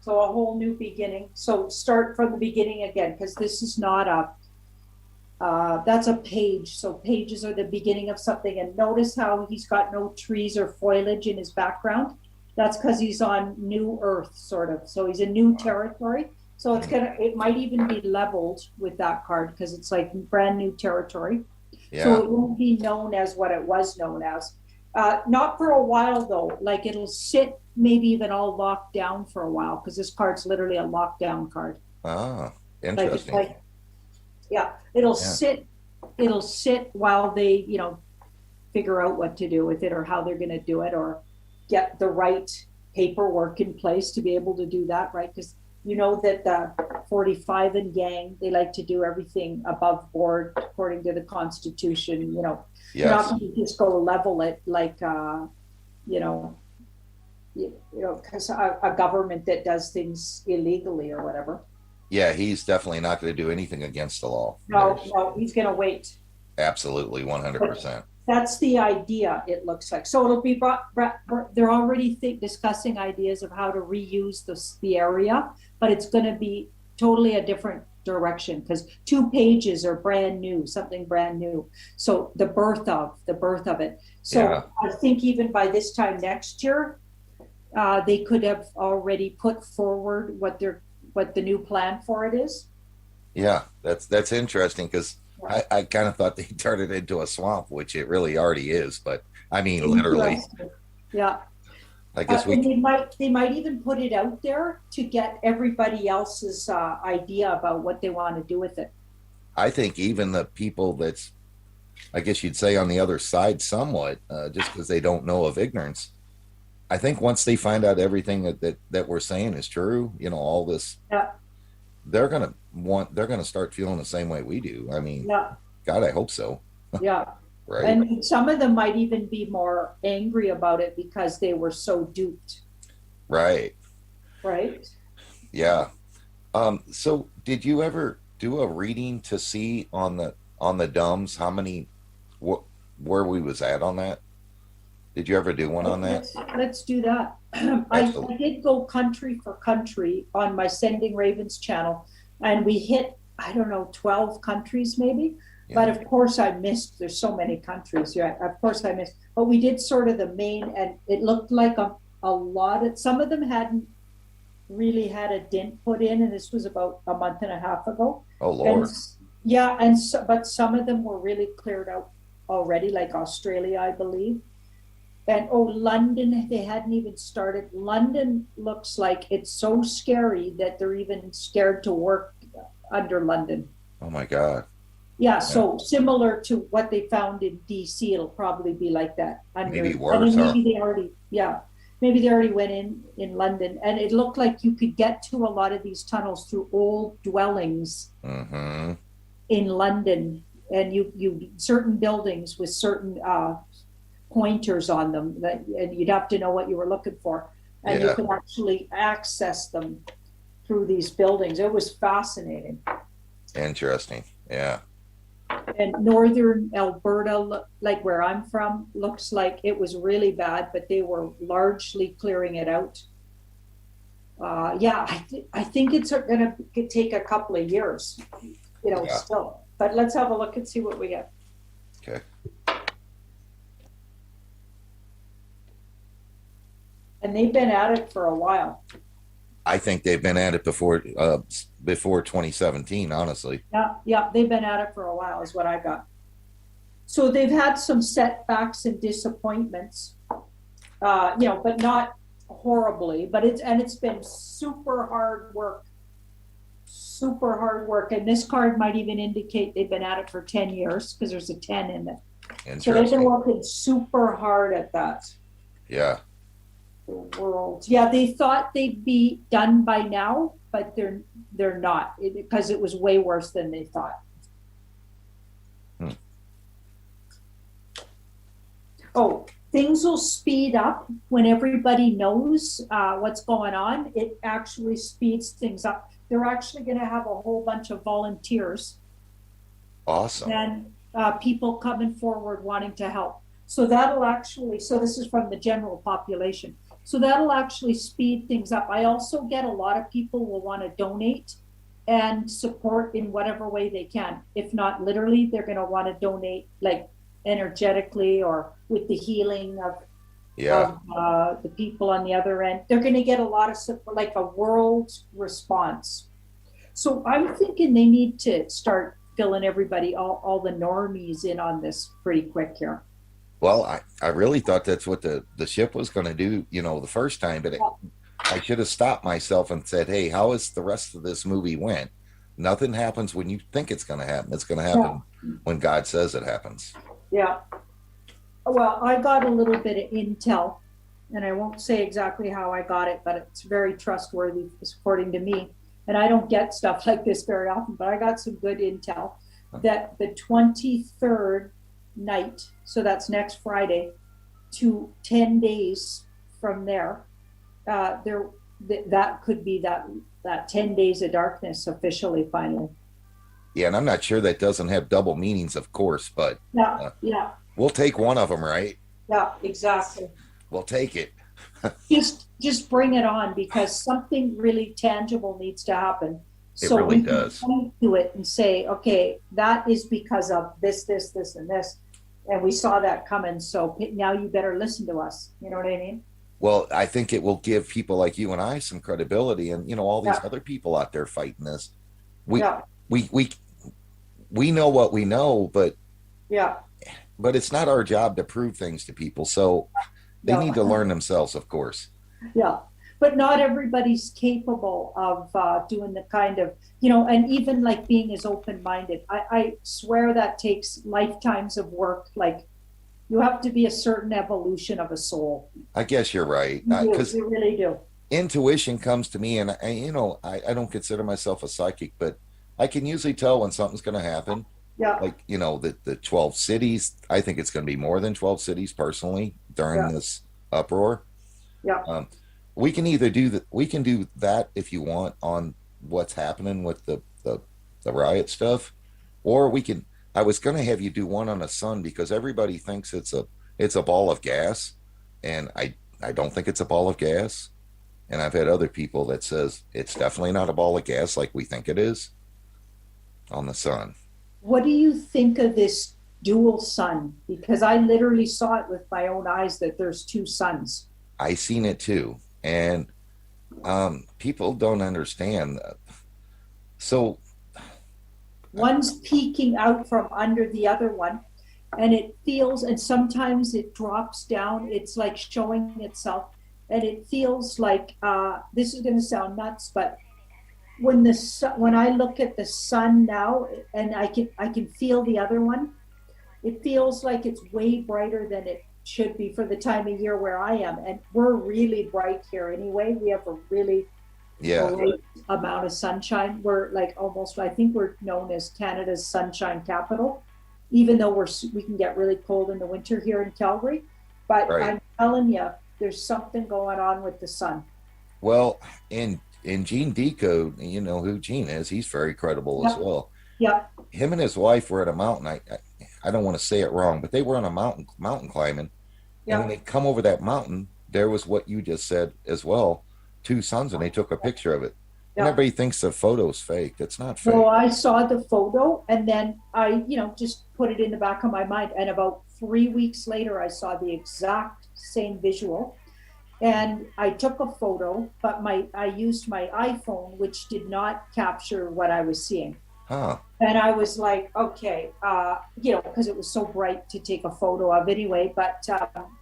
So a whole new beginning. So start from the beginning again, because this is not that's a page. So pages are the beginning of something. And notice how he's got no trees or foliage in his background. That's because he's on new earth, sort of. So he's in new territory. So it might even be leveled with that card, because it's like brand new territory. Yeah. So it won't be known as what it was known as. Not for a while though. Like it'll sit maybe even all locked down for a while because this card's literally a lockdown card. Ah, Like it's interesting. like, yeah, it'll Yeah. sit, it'll sit while they, figure out what to do with it or how they're going to do it or get the right paperwork in place to be able to do that, right? Because you know that the 45 and gang, they like to do everything above board according to the Constitution. You're not Yes. going to just go level it like, you know, because a government that does things illegally or whatever. Yeah, he's definitely not going to do anything against the law. No, There's no, he's going to wait. absolutely But 100%. that's the idea, it looks like. So it'll be they're already discussing ideas of how to reuse the area, but it's going to be totally a different direction because 2 pages are brand new, something brand new. So the birth of it. So Yeah. I think even by this time next year, they could have already put forward what the new plan for it is. Yeah, that's interesting because I kind of thought they turned it into a swamp, which it really already is. But I mean, literally, Interesting. Yeah. I guess And we. they might even put it out there to get everybody else's idea about what they want to do with it. I think even the people that's, I guess you'd say, on the other side, somewhat, just because they don't know of ignorance. I think once they find out everything that we're saying is true, all this, Yeah, they're gonna start feeling the same way we do. I mean, yeah, God, I hope so. yeah. Right. And some of them might even be more angry about it because they were so duped, Right. right? Yeah. So did you ever do a reading to see on the dumbs how many wh- where we was at on that? Did you ever do one on that? Let's do that. I Absolutely. did go country for country on my Sending Ravens channel, and we hit, I don't know, 12 countries maybe. But Yeah. of course, I missed. There's so many countries. Yeah, of course I missed. But we did sort of the main, and it looked like a lot of some of them hadn't really had a dent put in, and this was about a month and a half ago. Oh And Lord. yeah, and so, but some of them were really cleared out already, like Australia, I believe. And oh, London, they hadn't even started. London looks like it's so scary that they're even scared to work under London. Oh my God. Yeah, Yeah. so similar to what they found in DC, it'll probably be like that Maybe under, and worse, then huh? maybe they already went in London, and it looked like you could get to a lot of these tunnels through old dwellings Mm-hmm. in London, and you certain buildings with certain pointers on them that, and you'd have to know what you were looking for, and you Yeah. could actually access them through these buildings. It was fascinating. Interesting. Yeah. And northern Alberta, like where I'm from, looks like it was really bad, but they were largely clearing it out. Yeah, I think it's going to take a couple of years, Yeah. still. But let's have a look and see what we get. Okay. And they've been at it for a while. I think they've been at it before 2017, honestly. Yeah, yeah, they've been at it for a while, is what I got. So they've had some setbacks and disappointments, but not horribly. But it's been super hard work. And this card might even indicate they've been at it for 10 years because there's a 10 in it. So they've been Interesting. working super hard at that. Yeah. The world. Yeah, they thought they'd be done by now, but they're not because it was way worse than they thought. Hmm. Oh, things will speed up when everybody knows what's going on. It actually speeds things up. They're actually going to have a whole bunch of volunteers Awesome. and people coming forward wanting to help. So this is from the general population. So that'll actually speed things up. I also get a lot of people will want to donate and support in whatever way they can. If not literally, they're going to want to donate like energetically or with the healing of Yeah. the people on the other end. They're going to get a lot of support, like a world response. So I'm thinking they need to start filling everybody, all the normies in on this pretty quick here. Well, I really thought that's what the ship was going to do, the first time, but I should have stopped myself and said, "Hey, how is the rest of this movie went? Nothing happens when you think it's going to happen. It's going to Yeah, happen when God says it happens." yeah. Well, I got a little bit of intel, and I won't say exactly how I got it, but it's very trustworthy according to me. And I don't get stuff like this very often, but I got some good intel that the 23rd night, so that's next Friday, to 10 days from there, there that could be that 10 days of darkness officially finally. Yeah, and I'm not sure that doesn't have double meanings, of course, but Yeah, uh, yeah, we'll take one of them, right? yeah, exactly. We'll take it. Just bring it on because something really tangible needs to happen It so really we can does. point to it and say, okay, that is because of this and this, and we saw that coming, so now you better listen to us, you know what I mean? Well, I think it will give people like you and I some credibility, and all these Yeah, other people out there fighting this. We yeah, we we we know what we know, yeah, but it's not our job to prove things to people. So they need yeah. to learn themselves, of course. Yeah, but not everybody's capable of doing the kind of, and even like being as open-minded. I swear that takes lifetimes of work. Like you have to be a certain evolution of a soul. I guess you're right, You do, because you really do. intuition comes to me, and I don't consider myself a psychic, but I can usually tell when something's going to happen. Yeah, Like the 12 cities. I think it's going to be more than 12 cities personally during yeah, this uproar. yeah, Um, we can either do that. We can do that if you want on what's happening with the riot stuff, or we can. I was going to have you do one on the sun because everybody thinks it's a ball of gas, and I don't think it's a ball of gas. And I've had other people that says it's definitely not a ball of gas like we think it is on the sun. what do you think of this dual sun? Because I literally saw it with my own eyes that there's two suns. I seen it too, and people don't understand. So One's peeking out from under the other one, and it feels, and sometimes it drops down. It's like showing itself, and it feels like this is going to sound nuts, but when I look at the sun now, and I can feel the other one, it feels like it's way brighter than it should be for the time of year where I am, and we're really bright here anyway. We have a really yeah, great amount of sunshine. We're like almost, I think we're known as Canada's sunshine capital, even though we can get really cold in the winter here in Calgary. But right. I'm telling you, there's something going on with the sun. Well, in Gene Decode, you know who Gene is. He's very credible as Yep, well. yep, Him and his wife were at a mountain. I don't want to say it wrong, but they were on a mountain climbing, and when they yep, come over that mountain, there was what you just said as well, two suns, and they took a picture of it. And yep. everybody thinks the photo's fake. It's not So fake. I saw the photo and then I, just put it in the back of my mind. And about 3 weeks later, I saw the exact same visual. And I took a photo, but I used my iPhone, which did not capture what I was seeing. Huh. And I was like, okay, because it was so bright to take a photo of anyway, but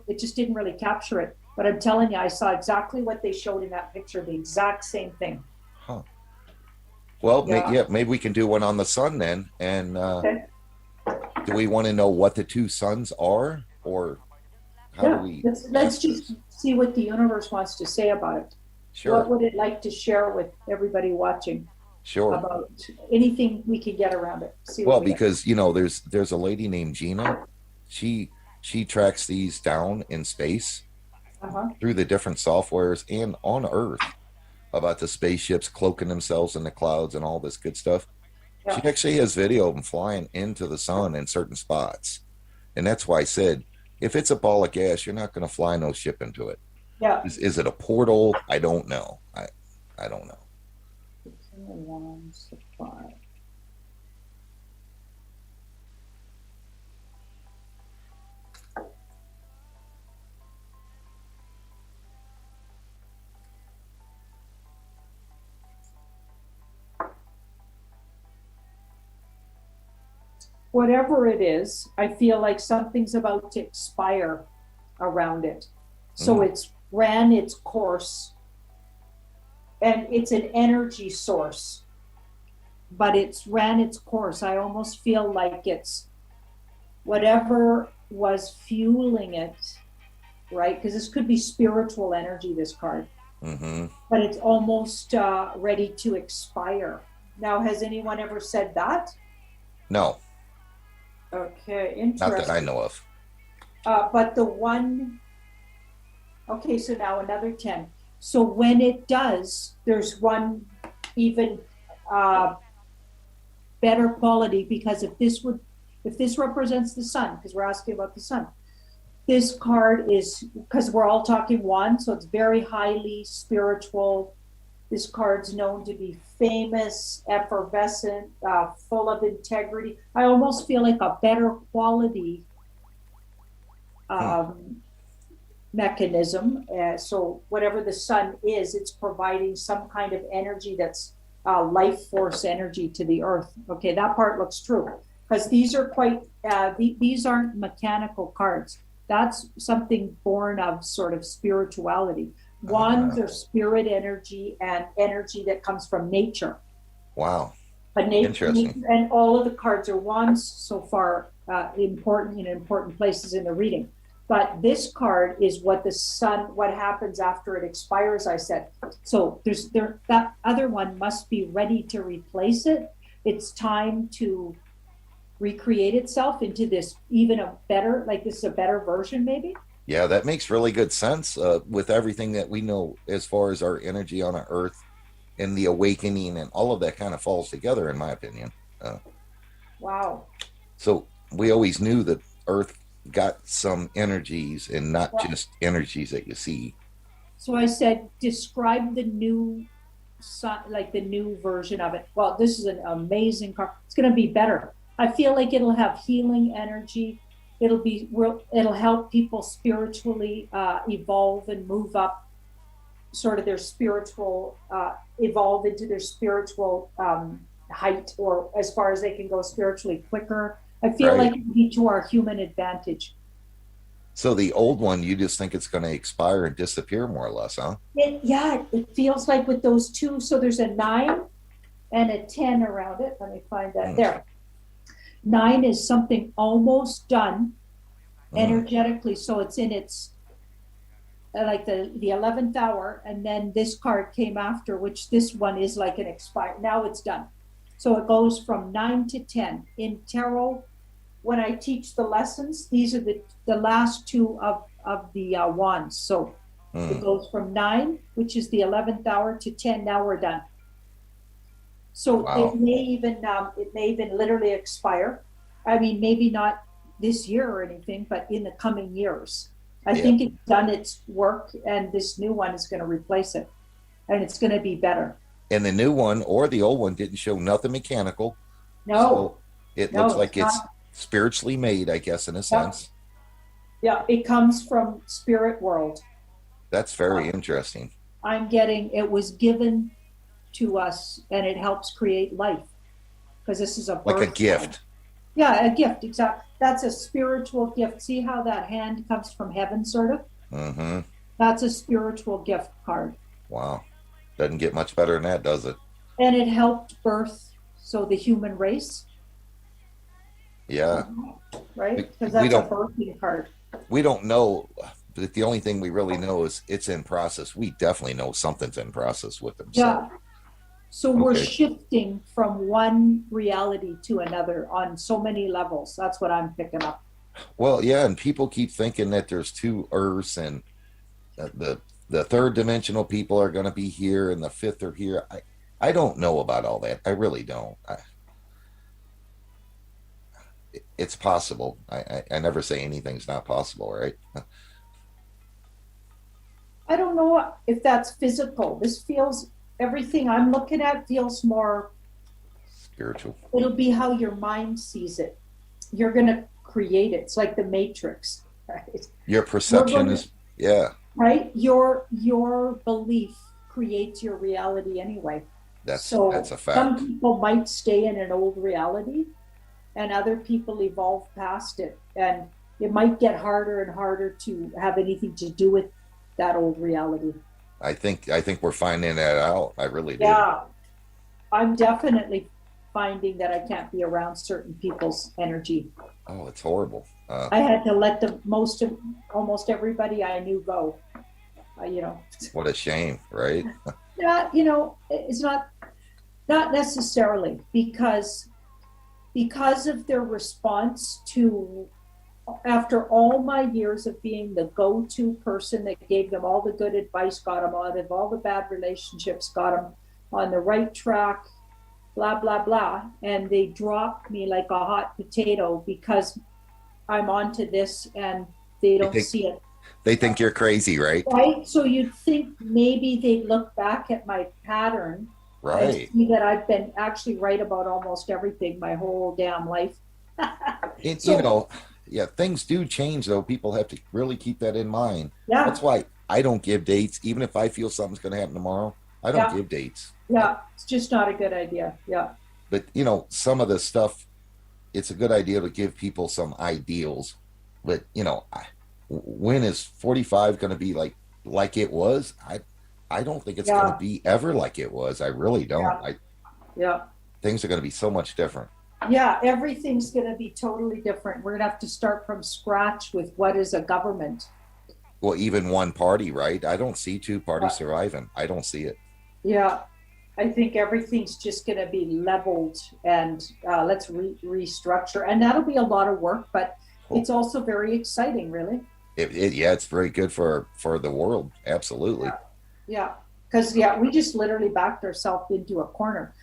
it just didn't really capture it. But I'm telling you, I saw exactly what they showed in that picture, the exact same thing. Huh. Well, Yeah. yeah, maybe we can do one on the sun then. And Okay. do we want to know what the two suns are, or how do Yeah. we Let's answer just this? see what the universe wants to say about it. What Sure, would it like to share with everybody watching sure. about anything we can get around it? See what Well, we get. because there's a lady named Gina. She she tracks these down in space Uh-huh. through the different softwares and on Earth about the spaceships cloaking themselves in the clouds and all this good stuff. She Yeah. actually has video of them flying into the sun in certain spots, and that's why I said if it's a ball of gas, you're not going to fly no ship into it. Yeah. Is it a portal? I don't know. I don't know. One supply. whatever it is, I feel like something's about to expire around it. So Mm, it's ran its course and it's an energy source, but it's ran its course. I almost feel like it's whatever was fueling it, right? Because this could be spiritual energy, this card, mm-hmm. but it's almost ready to expire. Now, has anyone ever said that? No, Okay, not that I interesting. know of. But the one, okay, so now another 10. So when it does, there's one even uh, better quality because if this represents the sun, because we're asking about the sun, this card is, because we're all talking one, so it's very highly spiritual. This card's known to be famous, effervescent, full of integrity. I almost feel like a better quality Hmm. um, mechanism. So whatever the sun is, it's providing some kind of energy that's life force energy to the earth. Okay, that part looks true because these are quite. These aren't mechanical cards. That's something born of sort of spirituality. Wands Uh, are spirit energy and energy that comes from nature. wow, But interesting. nature and all of the cards are wands so far, important in important places in the reading. But this card is what the sun, what happens after it expires. I said so. That other one must be ready to replace it. It's time to recreate itself into this even a better, like this is a better version, maybe. Yeah, that makes really good sense with everything that we know as far as our energy on our Earth and the awakening and all of that kind of falls together, in my opinion. Uh, Wow. so we always knew that Earth got some energies and not Well, just energies that you see. so I said, describe the new like the new version of it. Well, this is an amazing car. It's going to be better. I feel like it'll have healing energy. It'll help people spiritually evolve and move up, sort of their spiritual evolve into their spiritual height, or as far as they can go spiritually quicker. I feel Right. like it'd be to our human advantage. So the old one, you just think it's going to expire and disappear more or less, huh? Yeah, it feels like with those two. So there's a 9 and a 10 around it. Let me find that Mm, there. 9 is something almost done mm, energetically. So it's in its like the 11th hour. And then this card came after, which this one is like an expired. Now it's done. So it goes from 9 to 10. In tarot, when I teach the lessons, these are the last two of the wands. So it mm. goes from 9, which is the 11th hour, to 10. Now we're done. So Wow. it may even literally expire. I mean, maybe not this year or anything, but in the coming years. I Yeah. think it's done its work, and this new one is going to replace it, and it's going to be better. And the new one or the old one didn't show nothing mechanical. No, So it looks no, it's like it's not. spiritually made, I guess, in a Yeah, sense. yeah, it comes from spirit world. That's very interesting. I'm getting it was given to us, and it helps create life because this is a Like a birth card. gift. Yeah, a gift, exactly. That's a spiritual gift. See how that hand comes from heaven, sort of? Mm-hmm. That's a spiritual gift card. Wow. Doesn't get much better than that, does it? And it helped birth, so the human race, Yeah. right? We, Because we that's a don't birthing card. we don't know, but the only thing we really know is it's in process. We definitely know something's in process with them. So Yeah. So we're okay. shifting from one reality to another on so many levels. That's what I'm picking up. Well, yeah, and people keep thinking that there's two Earths and the third dimensional people are going to be here and the fifth are here. I don't know about all that. I really don't. It's possible. I never say anything's not possible, right? I don't know if that's physical. This feels, everything I'm looking at feels more, Spiritual. it'll be how your mind sees it. You're going to create it. It's like the Matrix, right? Your You're perception going to, is, yeah, right? Your belief creates your reality anyway. that's So a some fact. people might stay in an old reality, and other people evolve past it. And it might get harder and harder to have anything to do with that old reality. I think we're finding that out. I really do. Yeah, I'm definitely finding that I can't be around certain people's energy. Oh, it's horrible. I had to let almost everybody I knew go. You know, What a shame, right? not it's not necessarily because of their response to, after all my years of being the go-to person that gave them all the good advice, got them out of all the bad relationships, got them on the right track, blah blah blah, and they dropped me like a hot potato because I'm onto this and they don't see it. They think you're crazy, right? Right? So you'd think maybe they'd look back at my pattern and Right. see that I've been actually right about almost everything my whole damn life. So, Yeah, things do change though. People have to really keep that in mind. yeah, That's why I don't give dates, even if I feel something's going to happen tomorrow. I don't yeah, give dates. yeah. It's just not a good idea. Yeah, But some of the stuff, it's a good idea to give people some ideals. But when is 45 going to be like it was? I don't think it's going to yeah, be ever like it was. I really don't. yeah, yeah. Things are going to be so much different. Yeah, everything's going to be totally different. We're going to have to start from scratch with what is a government. Well, even one party, right? I don't see two parties Yeah, surviving. I don't see it. yeah. I think everything's just going to be leveled and let's restructure. And that'll be a lot of work, but Oh, it's also very exciting, really. yeah, it's very good for the world. Absolutely. Yeah. Because, yeah, we just literally backed ourselves into a corner.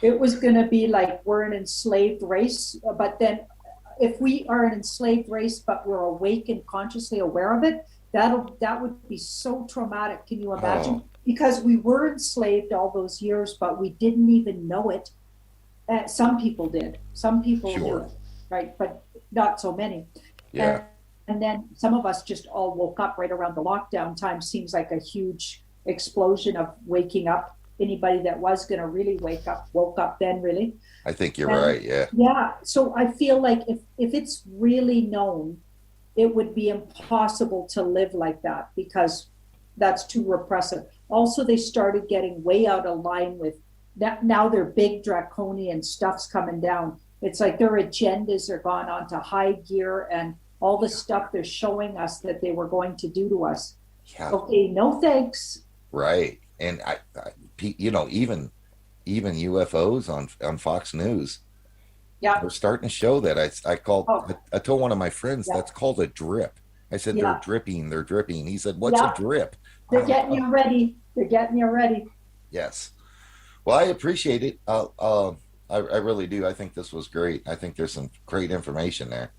It was going to be like we're an enslaved race, but then if we are an enslaved race, but we're awake and consciously aware of it, that would be so traumatic. Can you Oh, imagine? Because we were enslaved all those years, but we didn't even know it. Some people did. Some people knew sure. it, right? But not so many. And Yeah. and then some of us just all woke up right around the lockdown time. Seems like a huge explosion of waking up. Anybody that was going to really wake up woke up then, really. I think you're And right. Yeah. yeah, so I feel like if it's really known, it would be impossible to live like that because that's too repressive. Also, they started getting way out of line with that. Now their big draconian stuff's coming down. It's like their agendas are gone on to high gear and all the stuff they're showing us that they were going to do to us. Yeah. Okay, no thanks. Right. And even UFOs on Fox News, Yeah. they're starting to show that. Oh, I told one of my friends yeah. that's called a drip. I said they're Yeah. dripping, they're dripping. He said, "What's a Yeah. drip?" They're I'm like, getting "Oh, you ready. They're getting you ready. yes." Well, I appreciate it. I really do. I think this was great. I think there's some great information there,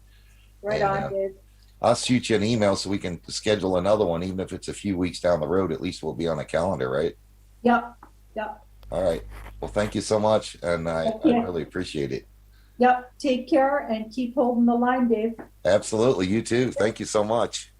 Right and on, Dave. I'll shoot you an email so we can schedule another one, even if it's a few weeks down the road. At least we'll be on a calendar, right? Yep. Yep. All right. Well, thank you so much, and I Okay. really appreciate it. Yep. Take care and keep holding the line, Dave. Absolutely. You too. Thank you so much.